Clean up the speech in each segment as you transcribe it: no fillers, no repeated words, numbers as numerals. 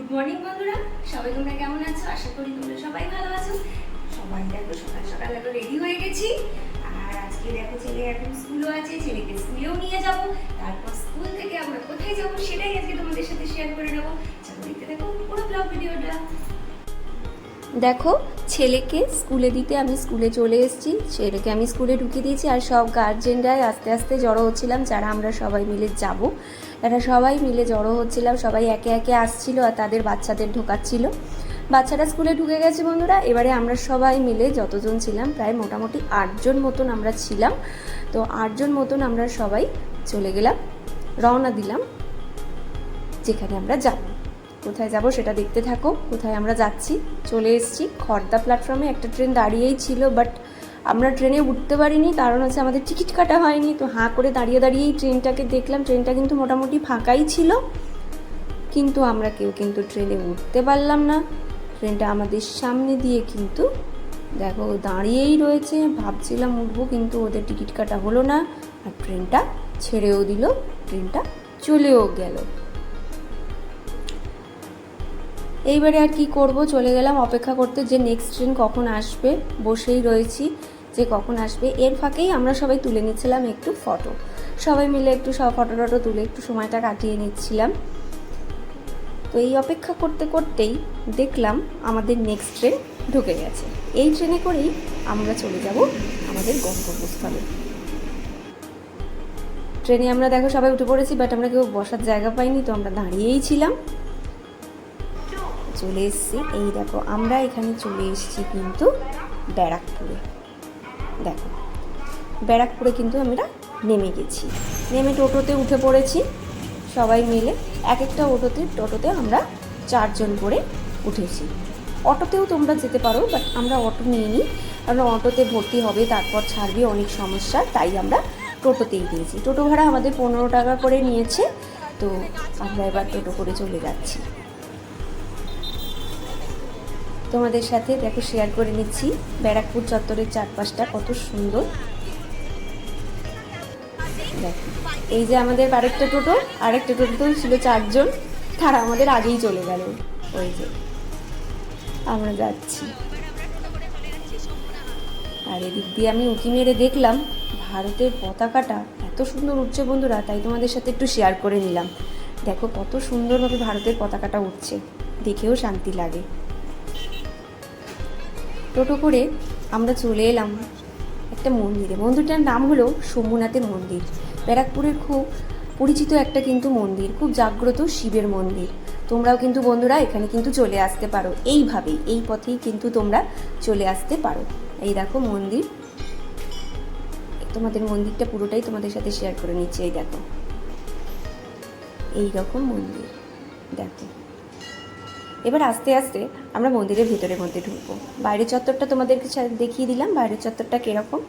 Good morning বন্ধুরা, সবাই তোমরা কেমন আছো? আশা করি তোমরা সবাই ভালো আছো। সবাই দেখো সকাল সকাল দেখো রেডি হয়ে গেছি। আর আজকে দেখো ছেলে এখন স্কুলও আছে, ছেলেকে স্কুলেও নিয়ে যাব। তারপর স্কুল থেকে আমরা কোথায় যাব সেটাই আজকে তোমাদের সাথে শেয়ার করে নেবো। চলো দেখতে দেখো পুরো ব্লগ ভিডিওটা। দেখো ছেলেকে স্কুলে দিতে আমি স্কুলে চলে এসেছি, ছেলেকে আমি স্কুলে ঢুকিয়ে দিয়েছি। আর সব গার্জেনরাই আস্তে আস্তে জড়ো হচ্ছিলাম, যারা আমরা সবাই মিলে যাব, তারা সবাই মিলে জড়ো হচ্ছিলাম। সবাই একে একে আসছিল আর তাদের বাচ্চাদের ঢোকাচ্ছিল। বাচ্চারা স্কুলে ঢুকে গেছে বন্ধুরা। এবারে আমরা সবাই মিলে যতজন ছিলাম, প্রায় মোটামুটি 8জন মতন আমরা ছিলাম। তো 8জন মতন আমরা সবাই চলে গেলাম, রওনা দিলাম যেখানে আমরা যাব। কোথায় যাব সেটা দেখতে থাকো। কোথায় আমরা যাচ্ছি, চলে এসেছি খড়দা প্ল্যাটফর্মে। একটা ট্রেন দাঁড়িয়েই ছিল, বাট আমরা ট্রেনে উঠতে পারিনি, কারণ হচ্ছে আমাদের টিকিট কাটা হয়নি। তো হাঁ করে দাঁড়িয়ে দাঁড়িয়েই ট্রেনটাকে দেখলাম। ট্রেনটা কিন্তু মোটামুটি ফাঁকাই ছিল, কিন্তু আমরা কেউ কিন্তু ট্রেনে উঠতে পারলাম না। ট্রেনটা আমাদের সামনে দিয়ে কিন্তু দেখো দাঁড়িয়েই রয়েছে। ভাবছিলাম উঠবো, কিন্তু ওদের টিকিট কাটা হলো না, আর ট্রেনটা ছেড়েও দিল, ট্রেনটা চলেও গেল। এইবারে আর কি করব, চলে গেলাম অপেক্ষা করতে যে নেক্সট ট্রেন কখন আসবে। বসেই রয়েছি যে কখন আসবে। এর ফাঁকেই আমরা সবাই তুলে নিচ্ছিলাম একটু ফটো, সবাই মিলে একটু সব ফটো টটো তুলে একটু সময়টা কাটিয়ে নিচ্ছিলাম। তো এই অপেক্ষা করতে করতেই দেখলাম আমাদের নেক্সট ট্রেন ঢুকে গেছে। এই ট্রেনে করেই আমরা চলে যাব আমাদের গন্তব্যস্থলে। ট্রেনে আমরা দেখো সবাই উঠে পড়েছি, বাট আমরা কেউ বসার জায়গা পাইনি, তো আমরা দাঁড়িয়েই ছিলাম। চলে এসেছি, এই দেখো আমরা এখানে চলে এসেছি কিন্তু ব্যারাকপুরে। দেখো ব্যারাকপুরে কিন্তু আমরা নেমে গেছি। নেমে টোটোতে উঠে পড়েছি সবাই মিলে। এক একটা টোটোতে আমরা 4জন করে উঠেছি। অটোতেও তোমরা যেতে পারো, বাট আমরা অটো নিয়ে নিই, কারণ অটোতে ভর্তি হবে, তারপর ছাড়বে, অনেক সমস্যা, তাই আমরা টোটোতেই দিয়েছি। টোটো ভাড়া আমাদের 15 টাকা করে নিয়েছে। তো আমরা এবার টোটো করে চলে যাচ্ছি। তোমাদের সাথে দেখো শেয়ার করে নিচ্ছি ব্যারাকপুর চত্বরের চারপাশটা কত সুন্দর। দেখো এই যে আমাদের আরেকটা টোটোতেও ছিল 4জন, তারা আমাদের আগেই চলে গেল। ওই যে আমরা যাচ্ছি। আর এদিক দিয়ে আমি উঁকি মেরে দেখলাম ভারতের পতাকাটা এত সুন্দর উঠছে বন্ধুরা, তাই তোমাদের সাথে একটু শেয়ার করে নিলাম। দেখো কত সুন্দরভাবে ভারতের পতাকাটা উঠছে, দেখেও শান্তি লাগে। টোটো করে আমরা চলে এলাম একটা মন্দিরে। মন্দিরটার নাম হলো শম্ভুনাথের মন্দির। ব্যারাকপুরের খুব পরিচিত একটা কিন্তু মন্দির, খুব জাগ্রত শিবের মন্দির। তোমরাও কিন্তু বন্ধুরা এখানে কিন্তু চলে আসতে পারো, এইভাবেই এই পথেই কিন্তু তোমরা চলে আসতে পারো। এই দেখো মন্দির, তোমাদের মন্দিরটা পুরোটাই তোমাদের সাথে শেয়ার করে নিচ্ছি। এই দেখো এই রকম মন্দির। দেখো এবার আস্তে আস্তে আমরা মন্দিরের ভিতরের মধ্যে ঢুকবো। বাইরের চত্বরটা তোমাদেরকে দেখিয়ে দিলাম, বাইরের চত্বরটা কীরকম।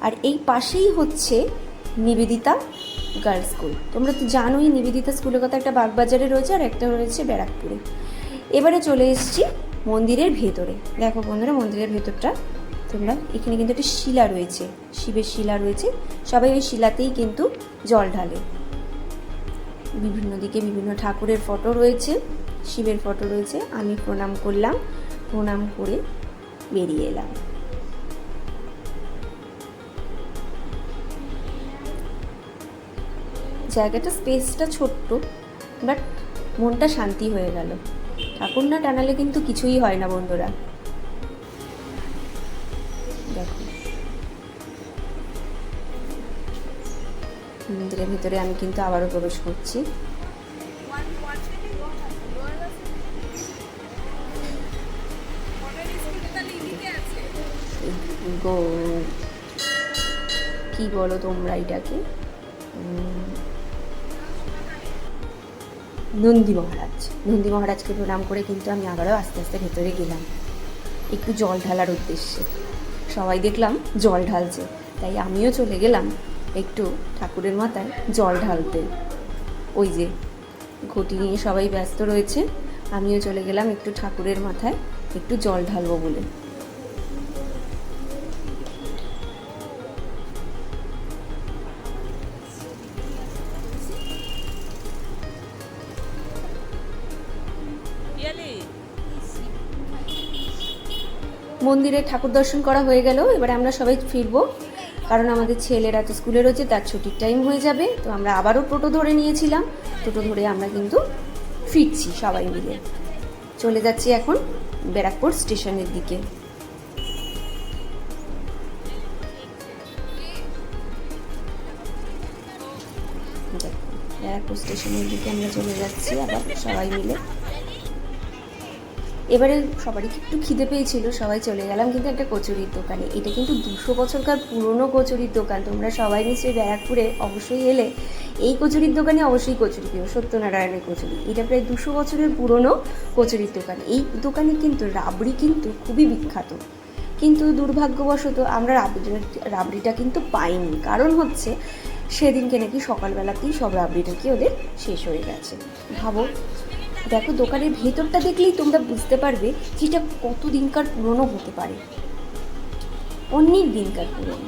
আর এই পাশেই হচ্ছে নিবেদিতা গার্লস স্কুল। তোমরা তো জানোই নিবেদিতা স্কুলের কথা, একটা বাগবাজারে রয়েছে আর একটা রয়েছে ব্যারাকপুরে। এবারে চলে এসেছি মন্দিরের ভেতরে। দেখো বন্ধুরা মন্দিরের ভেতরটা তোমরা, এখানে কিন্তু একটা শিলা রয়েছে, শিবের শিলা রয়েছে। সবাই ওই শিলাতেই কিন্তু জল ঢালে। বিভিন্ন দিকে বিভিন্ন ঠাকুরের ফটো রয়েছে, শিবের ফটো রয়েছে। আমি প্রণাম করলাম, প্রণাম করে বেরিয়ে এলাম। জায়গাটা স্পেসটা ছোট্ট, বাট মনটা শান্তি হয়ে গেল। ঠাকুর না টানালে কিন্তু কিছুই হয় না বন্ধুরা। দেখো মন্দিরের ভিতরে আমি কিন্তু আবারও প্রবেশ করছি। কি বলো তোমরা এটাকে, নন্দী মহারাজকে প্রণাম করে কিন্তু আমি আবারও আস্তে আস্তে ভেতরে গেলাম একটু জল ঢালার উদ্দেশ্যে। সবাই দেখলাম জল ঢালছে, তাই আমিও চলে গেলাম একটু ঠাকুরের মাথায় জল ঢালতে। ওই যে ঘটি নিয়ে সবাই ব্যস্ত রয়েছে, আমিও চলে গেলাম একটু ঠাকুরের মাথায় একটু জল ঢালবো বলে। মন্দিরে ঠাকুর দর্শন করা হয়ে গেল, এবারে আমরা সবাই ফিরবো, কারণ আমাদের ছেলেরা তো স্কুলে রয়েছে, তার ছুটির টাইম হয়ে যাবে। তো আমরা আবারও টোটো ধরে নিয়েছিলাম, টোটো ধরে আমরা কিন্তু ফিরছি সবাই মিলে। চলে যাচ্ছি এখন ব্যারাকপুর স্টেশনের দিকে। ব্যারাকপুর স্টেশনের দিকে আমরা চলে যাচ্ছি আবার সবাই মিলে। এবারে সবারই একটু খিদে পেয়েছিল, সবাই চলে গেলাম কিন্তু একটা কচুরির দোকানে। এটা কিন্তু 200 বছরকার পুরনো কচুরির দোকান। তোমরা সবাই নিশ্চয়ই ব্যারাকপুরে অবশ্যই এলে এই কচুরির দোকানে অবশ্যই কচুরি পেও, সত্যনারায়ণের কচুরি। এটা প্রায় 200 বছরের পুরনো কচুরির দোকান। এই দোকানে কিন্তু রাবড়ি কিন্তু খুবই বিখ্যাত, কিন্তু দুর্ভাগ্যবশত আমরা রাবড়িটা কিন্তু পাইনি। কারণ হচ্ছে সেদিনকে নাকি সকালবেলাতেই সব রাবড়িটা কি ওদের শেষ হয়ে গেছে। ভাবো, দেখো দোকানের ভেতরটা দেখলেই তোমরা বুঝতে পারবে যে এটা কত দিনকার পুরনো হতে পারে, অনেক দিনকার পুরনো।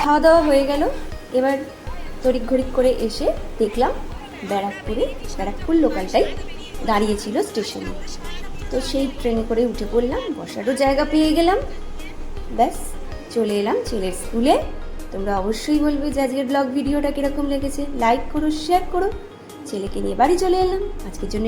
খাওয়া দাওয়া হয়ে গেল, এবার তড়িৎ ঘড়িৎ করে এসে দেখলাম ব্যারাকপুর লোকালটাই দাঁড়িয়েছিল স্টেশনে। তো সেই ট্রেনে করে উঠে পড়লাম, বসারও জায়গা পেয়ে গেলাম। ব্যাস চলে এলাম ছেলের স্কুলে। তোমরা অবশ্যই বলবে যে আজকের ব্লগ ভিডিওটা কীরকম লেগেছে, লাইক করো, শেয়ার করো। ছেলেকে নিয়ে বাড়ি চলে এলাম আজকের জন্য।